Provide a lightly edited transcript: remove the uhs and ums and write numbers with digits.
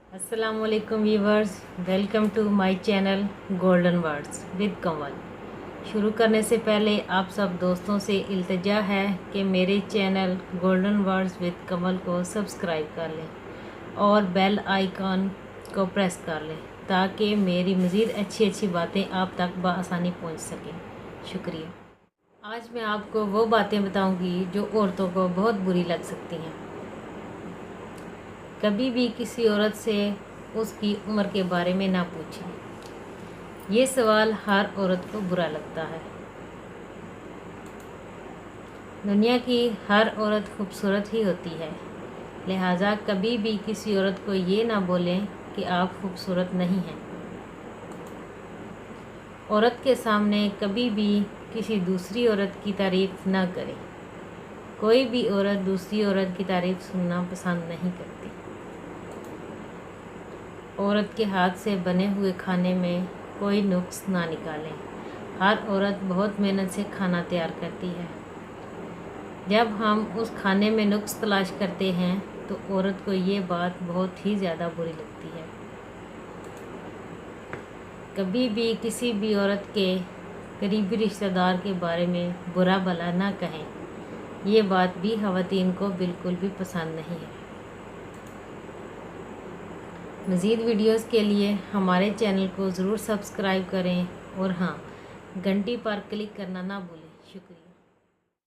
अस्सलाम वालेकुम viewers, welcome to my channel golden words with Kamal. शुरू करने से पहले आप सब दोस्तों से इल्तिजा है कि मेरे चैनल गोल्डन वर्ड्स विद कमल को सब्सक्राइब कर लें और बेल आइकॉन को प्रेस कर लें ताकि मेरी मज़ीद अच्छी बातें आप तक बआसानी पहुंच सकें। शुक्रिया। आज मैं आपको वो बातें बताऊंगी जो औरतों को बहुत बुरी लग सकती हैं। कभी भी किसी औरत से उसकी उम्र के बारे में ना पूछें। ये सवाल हर औरत को बुरा लगता है। दुनिया की हर औरत खूबसूरत ही होती है, लिहाजा कभी भी किसी औरत को ये ना बोलें कि आप खूबसूरत नहीं हैं। औरत के सामने कभी भी किसी दूसरी औरत की तारीफ़ ना करें। कोई भी औरत दूसरी औरत की तारीफ़ सुनना पसंद नहीं करती। औरत के हाथ से बने हुए खाने में कोई नुक्स ना निकालें। हर औरत बहुत मेहनत से खाना तैयार करती है। जब हम उस खाने में नुक्स तलाश करते हैं तो औरत को ये बात बहुत ही ज़्यादा बुरी लगती है। कभी भी किसी भी औरत के करीबी रिश्तेदार के बारे में बुरा भला ना कहें। ये बात भी ख़वातीन को बिल्कुल भी पसंद नहीं है। मज़ीद वीडियोस के लिए हमारे चैनल को ज़रूर सब्सक्राइब करें और हाँ, घंटी पर क्लिक करना ना भूलें। शुक्रिया।